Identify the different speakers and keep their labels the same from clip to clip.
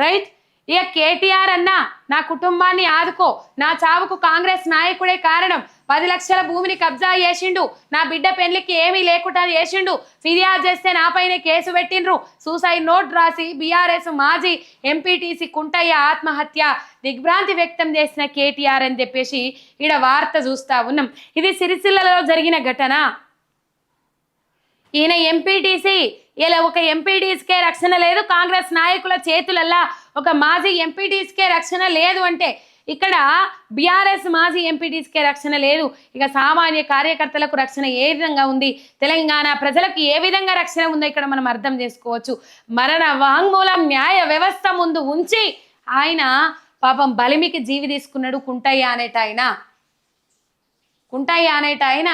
Speaker 1: Right. ఇక కేటీఆర్ అన్న నా కుటుంబాన్ని ఆదుకో, నా చావుకు కాంగ్రెస్ నాయకుడే కారణం, 10 లక్షల భూమిని కబ్జా చేసిండు, నా బిడ్డ పెళ్లికి ఏమీ లేకుండా చేసిండు, ఫిర్యాదు చేస్తే నాపైనే కేసు పెట్టిండ్రు, సూసైడ్ నోట్ రాసి బీఆర్ఎస్ మాజీ ఎంపీటీసీ కుంటయ్య ఆత్మహత్య, దిగ్భ్రాంతి వ్యక్తం చేసిన కేటీఆర్ అని చెప్పేసి ఈడ వార్త చూస్తా ఉన్నాం. ఇది సిరిసిల్లలో జరిగిన ఘటన. ఈయన ఎంపీటీసీ, ఇలా ఒక ఎంపీటీసీకే రక్షణ లేదు, కాంగ్రెస్ నాయకుల చేతులల్లా ఒక మాజీ ఎంపీటీసీకే రక్షణ లేదు అంటే ఇక్కడ బీఆర్ఎస్ మాజీ ఎంపీటీసీకే రక్షణ లేదు, ఇక సామాన్య కార్యకర్తలకు రక్షణ ఏ విధంగా ఉంది, తెలంగాణ ప్రజలకు ఏ విధంగా రక్షణ ఉందో ఇక్కడ మనం అర్థం చేసుకోవచ్చు. మరణ వాంగ్మూలం న్యాయ వ్యవస్థ ముందు ఉంచి ఆయన పాపం బలిమికి జీవి తీసుకున్నాడు కుంటయ్య అనేట ఆయన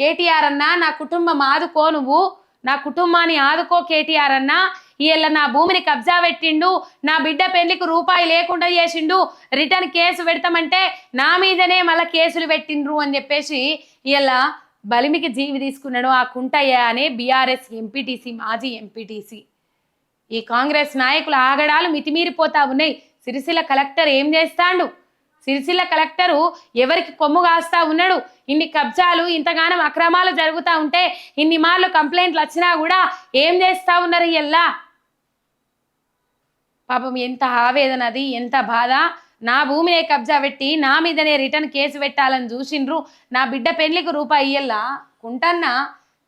Speaker 1: కేటీఆర్ అన్న నా కుటుంబం ఆదుకో, నువ్వు నా కుటుంబాన్ని ఆదుకో కేటీఆర్ అన్న, వీళ్ళ నా భూమిని కబ్జా పెట్టిండు, నా బిడ్డ పెళ్లికి రూపాయి లేకుండా చేసిండు, రిటర్న్ కేసు పెడతామంటే నా మీదనే మళ్ళీ కేసులు పెట్టిండ్రు అని చెప్పేసి వీళ్ళ బలిమికి జీవి తీసుకున్నాడు ఆ కుంటయ్య అనే బీఆర్ఎస్ ఎంపీటీసీ, మాజీ ఎంపీటీసీ. ఈ కాంగ్రెస్ నాయకుల ఆగడాలు మితిమీరిపోతా ఉన్నాయి. సిరిసిల్ల కలెక్టర్ ఏం చేస్తాడు? సిరిసిల్ల కలెక్టరు ఎవరికి కొమ్ము కాస్తా ఉన్నాడు? ఇన్ని కబ్జాలు, ఇంతగానం అక్రమాలు జరుగుతూ ఉంటే, ఇన్ని మార్లు కంప్లైంట్లు వచ్చినా కూడా ఏం చేస్తా ఉన్నారు ఇలా? పాపం ఎంత ఆవేదన అది, ఎంత బాధ. నా భూమినే కబ్జా పెట్టి నా మీదనే రిటర్న్ కేసు పెట్టాలని చూసిండ్రు, నా బిడ్డ పెళ్లికి రూపాయి ఇయ్యల్లా. కుంటన్నా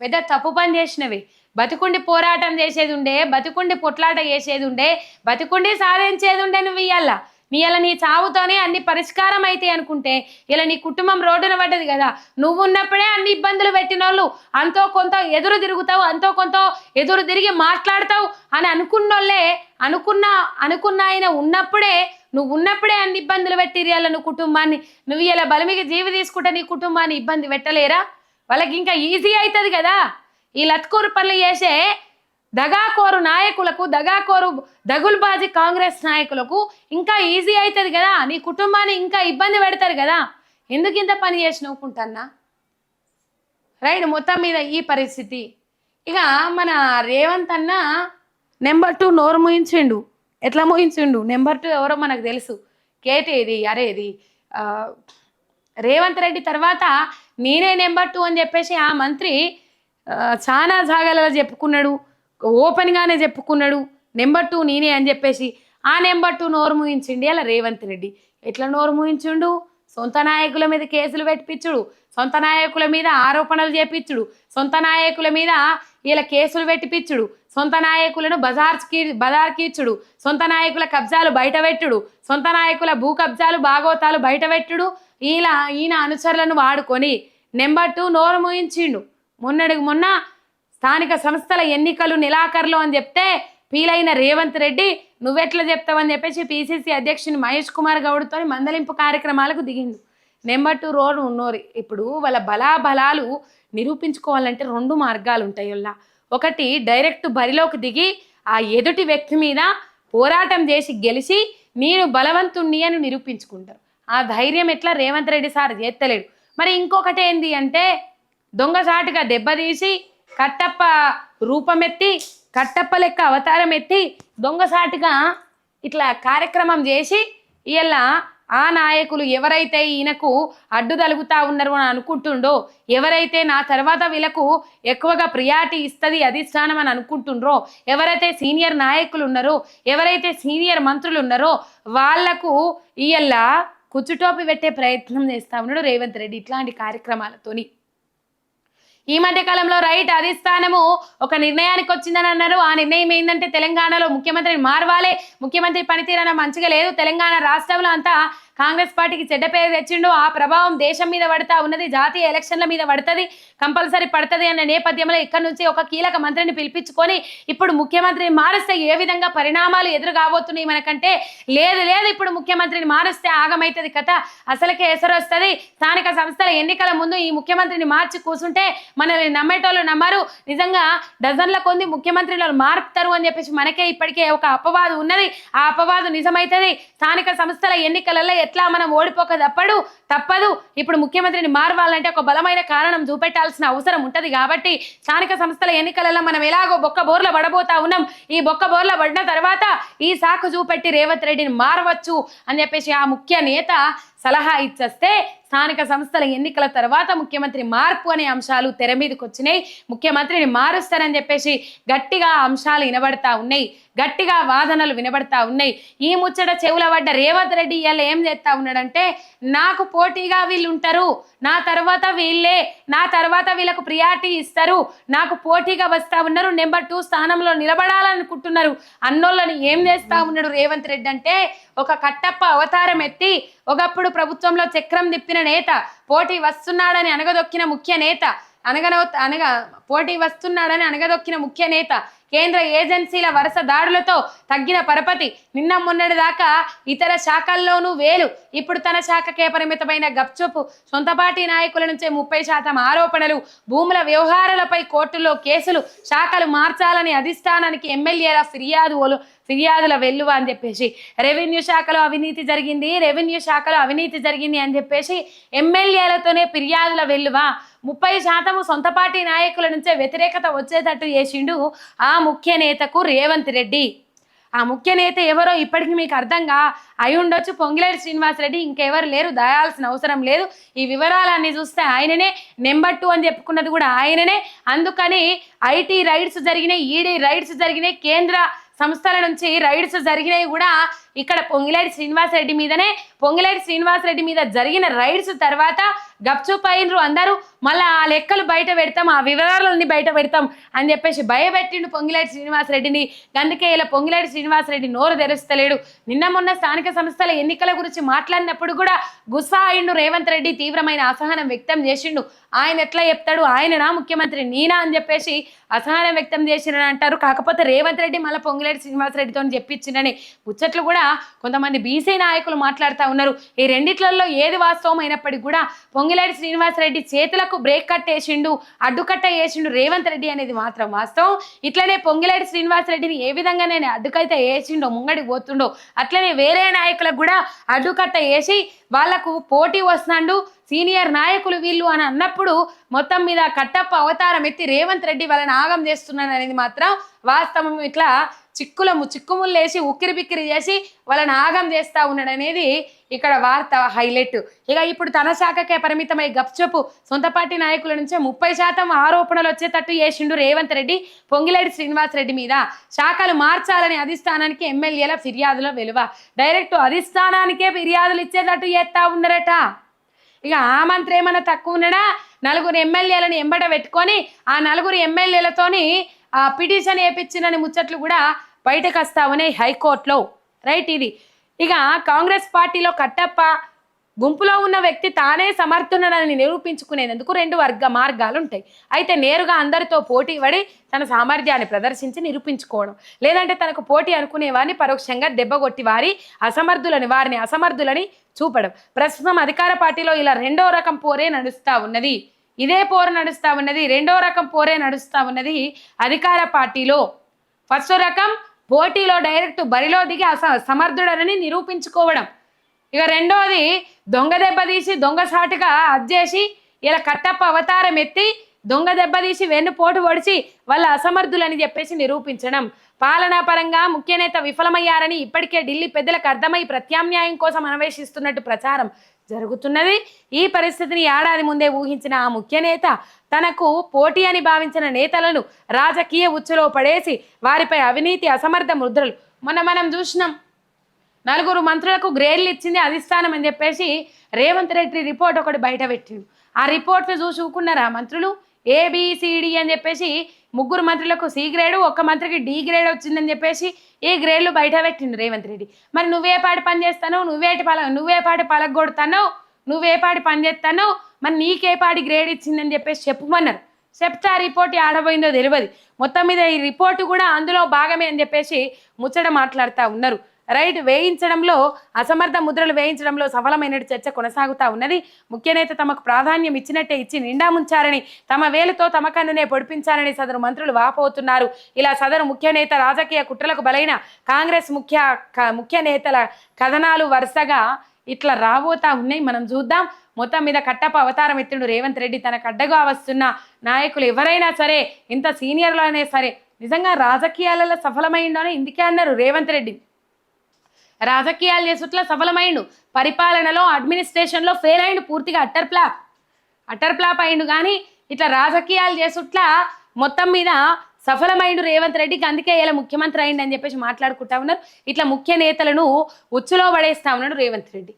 Speaker 1: పెద్ద తప్పు పని చేసినవి. బతుకుండి పోరాటం చేసేది ఉండే, బతుకుండి పొట్లాట చేసేది ఉండే, బతుకుండి సాధించేది ఉండే. నువ్వు ఇయ్యాల నీ చావుతోనే అన్ని పరిష్కారం అయితే అనుకుంటే ఇలా నీ కుటుంబం రోడ్డున పడ్డది కదా. నువ్వు ఉన్నప్పుడే అన్ని ఇబ్బందులు పెట్టిన వాళ్ళు అంతో కొంత ఎదురు తిరుగుతావు, అంతో కొంత ఎదురు తిరిగి మాట్లాడతావు అని అనుకున్నోళ్ళే అనుకున్న ఆయన ఉన్నప్పుడే, నువ్వు ఉన్నప్పుడే అన్ని ఇబ్బందులు పెట్టిరి అలా నువ్వు కుటుంబాన్ని. నువ్వు ఇలా బలిమికి జీవి తీసుకుంటే నీ కుటుంబాన్ని ఇబ్బంది పెట్టలేరా? వాళ్ళకి ఇంకా ఈజీ అవుతుంది కదా. ఈ లత్కూరు పనులు చేసే దగాకోరు నాయకులకు, దగుల్బాజీ కాంగ్రెస్ నాయకులకు ఇంకా ఈజీ అవుతుంది కదా. నీ కుటుంబాన్ని ఇంకా ఇబ్బంది పెడతారు కదా. ఎందుకు ఇంత పని చేసి నవ్వుకుంటున్నా? రైట్. మొత్తం మీద ఈ పరిస్థితి. ఇక మన రేవంత్ అన్న నెంబర్ 2 నోరు మూయించిండు. ఎట్లా మూయించిండు? నెంబర్ 2 ఎవరో మనకు తెలుసు. కేటీది అరేది రేవంత్ రెడ్డి తర్వాత నేనే నెంబర్ 2 అని చెప్పేసి ఆ మంత్రి చాలా జాగాలలో చెప్పుకున్నాడు, ఓపెన్గానే చెప్పుకున్నాడు నెంబర్ 2 నేనే అని చెప్పేసి. ఆ నెంబర్ 2 నోరు మూయించిండి అలా రేవంత్ రెడ్డి. ఎట్లా నోరు మూయించుండు? సొంత నాయకుల మీద కేసులు పెట్టిపించుడు, సొంత నాయకుల మీద ఆరోపణలు చేపించుడు, సొంత నాయకుల మీద ఇలా కేసులు పెట్టిపించుడు, సొంత నాయకులను బజార్కిచ్చుడు, సొంత నాయకుల కబ్జాలు బయట పెట్టుడు, సొంత నాయకుల భూ కబ్జాలు బాగోతాలు బయట పెట్టుడు. ఈయన అనుచరులను వాడుకొని నెంబర్ 2 నోరు మూయించిండు. మొన్న స్థానిక సంస్థల ఎన్నికలు నెలాఖరులో అని చెప్తే ఫీలైన రేవంత్ రెడ్డి నువ్వెట్లా చెప్తావని చెప్పేసి పిసిసి అధ్యక్షుని మహేష్ కుమార్ గౌడ్తో మందలింపు కార్యక్రమాలకు దిగిండు. నెంబర్ 2 రోడ్ ఉన్నోరు ఇప్పుడు వాళ్ళ బలాబలాలు నిరూపించుకోవాలంటే 2 మార్గాలు ఉంటాయి. ఒకటి డైరెక్ట్ బరిలోకి దిగి ఆ ఎదుటి వ్యక్తి మీద పోరాటం చేసి గెలిచి నేను బలవంతుణ్ణి అని నిరూపించుకుంటారు. ఆ ధైర్యం ఎట్లా రేవంత్ రెడ్డి సార్ చేస్తలేడు. మరి ఇంకొకటి ఏంది అంటే దొంగసాటుగా దెబ్బతీసి కట్టప్ప రూపమెత్తి, కట్టప్ప లెక్క అవతారం ఎత్తి దొంగసాటుగా ఇట్లా కార్యక్రమం చేసి ఇలా ఆ నాయకులు ఎవరైతే ఈయనకు అడ్డు తలుగుతా ఉన్నారు అని అనుకుంటుండో, ఎవరైతే నా తర్వాత వీళ్ళకు ఎక్కువగా ప్రియారిటీ ఇస్తుంది అధిష్టానం అని అనుకుంటుండ్రో, ఎవరైతే సీనియర్ నాయకులు ఉన్నారో, ఎవరైతే సీనియర్ మంత్రులు ఉన్నారో వాళ్లకు ఇలా కుచ్చుటోపి పెట్టే ప్రయత్నం చేస్తా ఉన్నాడు రేవంత్ రెడ్డి ఇట్లాంటి కార్యక్రమాలతోని. ఈ మధ్య కాలంలో రైట్ అధిష్టానము ఒక నిర్ణయానికి వచ్చిందని అన్నారు. ఆ నిర్ణయం ఏంటంటే తెలంగాణలో ముఖ్యమంత్రిని మార్వాలే, ముఖ్యమంత్రి పనితీరన మంచిగా లేదు, తెలంగాణ రాష్ట్రంలో అంతా కాంగ్రెస్ పార్టీకి చెడ్డ పేరు తెచ్చిండు, ఆ ప్రభావం దేశం మీద పడతా ఉన్నది, జాతీయ ఎలక్షన్ల మీద పడుతుంది, కంపల్సరీ పడుతుంది అన్న నేపథ్యంలో ఇక్కడ నుంచి ఒక కీలక మంత్రిని పిలిపించుకొని ఇప్పుడు ముఖ్యమంత్రిని మారిస్తే ఏ విధంగా పరిణామాలు ఎదురు కాబోతున్నాయి మనకంటే, లేదు ఇప్పుడు ముఖ్యమంత్రిని మారిస్తే ఆగమైతుంది కథ, అసలుకే ఎసరు వస్తుంది. స్థానిక సంస్థల ఎన్నికల ముందు ఈ ముఖ్యమంత్రిని మార్చి కూర్చుంటే మనల్ని నమ్మేటోళ్ళు నమ్మరు, నిజంగా డజన్ల కొంది ముఖ్యమంత్రులు మారుతారు అని చెప్పేసి మనకే ఇప్పటికే ఒక అపవాదు ఉన్నది. ఆ అపవాదు నిజమైతుంది. స్థానిక సంస్థల ఎన్నికలలో ఎట్లా మనం ఓడిపోక తప్పడు, తప్పదు. ఇప్పుడు ముఖ్యమంత్రిని మారవాలంటే ఒక బలమైన కారణం చూపెట్టాల్సిన అవసరం ఉంటది. కాబట్టి స్థానిక సంస్థల ఎన్నికలలో మనం ఎలాగో బొక్క బోర్ల పడబోతా ఉన్నాం. ఈ బొక్క బోర్ల పడిన తర్వాత ఈ సాకు చూపెట్టి రేవంత్ రెడ్డిని మారవచ్చు అని చెప్పేసి ఆ ముఖ్య నేత సలహా ఇచ్చేస్తే స్థానిక సంస్థల ఎన్నికల తర్వాత ముఖ్యమంత్రి మార్పు అనే అంశాలు తెర మీదకి వచ్చినాయి. ముఖ్యమంత్రిని మారుస్తారని చెప్పేసి గట్టిగా అంశాలు వినబడతా ఉన్నాయి, గట్టిగా వాదనలు వినబడతా ఉన్నాయి. ఈ ముచ్చట చెవుల పడ్డ రేవంత్ రెడ్డి ఇవాళ ఏం చేస్తా ఉన్నాడంటే, నాకు పోటీగా వీళ్ళు ఉంటారు, నా తర్వాత వీళ్ళే, నా తర్వాత వీళ్ళకు ప్రియారిటీ ఇస్తారు, నాకు పోటీగా వస్తా ఉన్నారు, నెంబర్ 2 స్థానంలో నిలబడాలనుకుంటున్నారు అన్నోళ్ళని ఏం చేస్తా ఉన్నాడు రేవంత్ రెడ్డి అంటే, ఒక కట్టప్ప అవతారం ఎత్తి ఒకప్పుడు ప్రభుత్వంలో చక్రం తిప్పిన నేత, పోటీ వస్తున్నాడని అనగదొక్కిన ముఖ్య నేత, పోటీ వస్తున్నాడని అనగదొక్కిన ముఖ్య నేత, కేంద్ర ఏజెన్సీల వరుస దాడులతో తగ్గిన పరపతి, నిన్న మొన్నటి దాకా ఇతర శాఖల్లోనూ వేలు, ఇప్పుడు తన శాఖకే పరిమితమైన గప్చుపు, సొంత పార్టీ నాయకుల నుంచే 30% ఆరోపణలు, భూముల వ్యవహారాలపై కోర్టుల్లో కేసులు, శాఖలు మార్చాలని అధిష్టానానికి ఎమ్మెల్యేల ఫిర్యాదుల వెల్లువ అని చెప్పేసి, రెవెన్యూ శాఖలో అవినీతి జరిగింది అని చెప్పేసి ఎమ్మెల్యేలతోనే ఫిర్యాదుల వెల్లువ, 30% సొంత పార్టీ నాయకుల నుంచే వ్యతిరేకత వచ్చేటట్టు చేసిండు ఆ ముఖ్య నేతకు రేవంత్ రెడ్డి. ఆ ముఖ్య నేత ఎవరో ఇప్పటికీ మీకు అర్థంగా అయి ఉండొచ్చు, పొంగిలేటి శ్రీనివాసరెడ్డి. ఇంకెవరు లేరు, దయాల్సిన అవసరం లేదు. ఈ వివరాలన్నీ చూస్తే ఆయననే, నెంబర్ 2 అని చెప్పుకున్నది కూడా ఆయననే. అందుకని ఐటీ రైడ్స్ జరిగినాయి, ఈడీ రైడ్స్ జరిగినాయి, కేంద్ర సంస్థల నుంచి రైడ్స్ జరిగినాయి కూడా ఇక్కడ పొంగిలేటి శ్రీనివాసరెడ్డి మీదనే. పొంగిలేటి శ్రీనివాసరెడ్డి మీద జరిగిన రైడ్స్ తర్వాత గప్చుప్ అయినరు అందరూ. మళ్ళీ ఆ లెక్కలు బయట పెడతాం, ఆ వివరాలన్నీ బయట పెడతాం అని చెప్పేసి భయపెట్టిండు పొంగిలేటి శ్రీనివాసరెడ్డిని. అందుకే ఇలా పొంగిలేటి శ్రీనివాసరెడ్డి నోరు తెరుస్తలేడు. నిన్న మొన్న స్థానిక సంస్థల ఎన్నికల గురించి మాట్లాడినప్పుడు కూడా గుస్సా అయిండు రేవంత్ రెడ్డి, తీవ్రమైన అసహనం వ్యక్తం చేసిండు. ఆయన ఎట్లా చెప్తాడు, ఆయననా ముఖ్యమంత్రి నేనా అని చెప్పేసి అసహనం వ్యక్తం చేసిండని అంటారు. కాకపోతే రేవంత్ రెడ్డి మళ్ళీ పొంగిలేటి శ్రీనివాసరెడ్డితో చెప్పించిండని ముచ్చట్లు కూడా కొంతమంది బీసీ నాయకులు మాట్లాడుతూ ఉన్నారు. ఈ రెండిట్లలో ఏది వాస్తవం అయినప్పటికీ కూడా పొంగిలేటి శ్రీనివాసరెడ్డి చేతులకు బ్రేక్ కట్టేసిండు, అడ్డుకట్ట వేసిండు రేవంత్ రెడ్డి అనేది మాత్రం వాస్తవం. ఇట్లనే పొంగిలేటి శ్రీనివాసరెడ్డిని ఏ విధంగా నేను అడ్డుకైతే వేసిండో, ముంగడికి పోతుండో, అట్లనే వేరే నాయకులకు కూడా అడ్డుకట్ట వేసి వాళ్లకు పోటీ వస్తున్నాడు, సీనియర్ నాయకులు వీళ్ళు అని అన్నప్పుడు మొత్తం మీద కట్టప్ప అవతారం ఎత్తి రేవంత్ రెడ్డి వాళ్ళని ఆగం చేస్తున్నాడు అనేది మాత్రం వాస్తవం. ఇట్లా చిక్కుముళ్ళు వేసి ఉక్కిరి బిక్కిరి చేసి వాళ్ళని ఆగం చేస్తా ఉన్నాడు అనేది ఇక్కడ వార్త హైలైట్. ఇక ఇప్పుడు తన శాఖకే పరిమితమై గప్చపు సొంత పార్టీ నాయకుల నుంచే 30% ఆరోపణలు వచ్చేటట్టు చేసిండు రేవంత్ రెడ్డి పొంగిలేటి శ్రీనివాసరెడ్డి మీద. శాఖలు మార్చాలని అధిష్టానానికి ఎమ్మెల్యేల ఫిర్యాదుల వెలువ. డైరెక్ట్ అధిష్టానానికే ఫిర్యాదులు ఇచ్చేటట్టు చేస్తా ఉన్నారట. ఇక ఆ మంత్రి ఏమన్నా తక్కువ ఉన్నాడా, 4 ఎమ్మెల్యేలను ఎంబడ పెట్టుకొని ఆ 4 ఎమ్మెల్యేలతోని పిటిషన్ వేయించినని ముచ్చట్లు కూడా బయటకు వస్తా ఉన్నాయి హైకోర్టులో. రైట్, ఇది ఇక కాంగ్రెస్ పార్టీలో కట్టప్ప గుంపులో ఉన్న వ్యక్తి తానే సమర్థుడని నిరూపించుకునేందుకు 2 మార్గాలు ఉంటాయి. అయితే నేరుగా అందరితో పోటీ పడి తన సామర్థ్యాన్ని ప్రదర్శించి నిరూపించుకోవడం, లేదంటే తనకు పోటీ అనుకునే వారిని పరోక్షంగా దెబ్బగొట్టి వారిని అసమర్థులని చూపడం. ప్రస్తుతం అధికార పార్టీలో ఇలా 2వ రకం పోరే నడుస్తూ ఉన్నది. ఇదే పోరు నడుస్తూ ఉన్నది, 2వ రకం పోరే నడుస్తూ ఉన్నది అధికార పార్టీలో. ఫస్ట్ రకం పోటీలో డైరెక్ట్ బరిలో దిగి సమర్థుడని నిరూపించుకోవడం. ఇక రెండోది దొంగ దెబ్బ తీసి దొంగ సాటుగా అజ్జేసి ఇలా కట్టప్ప అవతారం ఎత్తి దొంగ దెబ్బ తీసి వెన్నుపోటు పొడిచి వాళ్ళ అసమర్థులని చెప్పేసి నిరూపించడం. పాలనా పరంగా ముఖ్య నేత విఫలమయ్యారని ఇప్పటికే ఢిల్లీ పెద్దలకు అర్థమై ప్రత్యామ్నాయం కోసం అన్వేషిస్తున్నట్టు ప్రచారం జరుగుతున్నది. ఈ పరిస్థితిని ఏడాది ముందే ఊహించిన ఆ ముఖ్య నేత తనకు పోటీ అని భావించిన నేతలను రాజకీయ ఉచ్చులో పడేసి వారిపై అవినీతి అసమర్థ ముద్రలు మనం చూసినాం. 4 మంత్రులకు గ్రేడ్లు ఇచ్చింది అధిష్టానం అని చెప్పేసి రేవంత్ రెడ్డి రిపోర్ట్ ఒకటి బయట పెట్టిండు. ఆ రిపోర్ట్ను చూసి ఊకున్నారా మంత్రులు? ABCD అని చెప్పేసి 3 మంత్రులకు C గ్రేడు, 1 మంత్రికి D గ్రేడ్ వచ్చిందని చెప్పేసి ఈ గ్రేడ్లు బయట పెట్టిండు రేవంత్ రెడ్డి. మరి నువ్వే పాటి పని చేస్తానో, నువ్వే పాటి పలగొడతానో, నువ్వే పాటి పని చేస్తానో, మరి నీకే పాటి గ్రేడ్ ఇచ్చిందని చెప్పేసి చెప్పమన్నారు. చెప్తే ఆ రిపోర్ట్ ఆడబోయిందో తెలియదు. మొత్తం మీద ఈ రిపోర్టు కూడా అందులో భాగమే అని చెప్పేసి ముచ్చట మాట్లాడుతూ ఉన్నారు. రైట్, వేయించడంలో అసమర్థ ముద్రలు వేయించడంలో సఫలమైన చర్చ కొనసాగుతూ ఉన్నది. ముఖ్య నేత తమకు ప్రాధాన్యం ఇచ్చినట్టే ఇచ్చి నిండా ముంచారని, తమ వేలుతో తమ కన్నునే పొడిపించారని సదరు మంత్రులు వాపోతున్నారు. ఇలా సదరు ముఖ్య నేత రాజకీయ కుట్రలకు బలైన కాంగ్రెస్ ముఖ్య నేతల కథనాలు వరుసగా ఇట్లా రాబోతా ఉన్నాయి. మనం చూద్దాం. మొత్తం మీద కట్టప్ప అవతారం ఎత్తిండు రేవంత్ రెడ్డి. తనకు అడ్డగా వస్తున్న నాయకులు ఎవరైనా సరే, ఇంత సీనియర్లోనే సరే, నిజంగా రాజకీయాలలో సఫలమైండు అని ఇందుకే అన్నారు రేవంత్ రెడ్డి. రాజకీయాలు చేసుట్లా సఫలమైండు, పరిపాలనలో అడ్మినిస్ట్రేషన్లో ఫెయిల్ అయిండు, పూర్తిగా అటర్ ఫ్లాప్ అయిండు. కానీ ఇట్లా రాజకీయాలు చేసుట్లా మొత్తం మీద సఫలమైండు రేవంత్ రెడ్డికి. అందుకే ఇలా ముఖ్యమంత్రి అయిండు అని చెప్పేసి మాట్లాడుకుంటా ఉన్నారు. ఇట్లా ముఖ్య నేతలను ఉచ్చులో పడేస్తా ఉన్నాడు రేవంత్ రెడ్డి.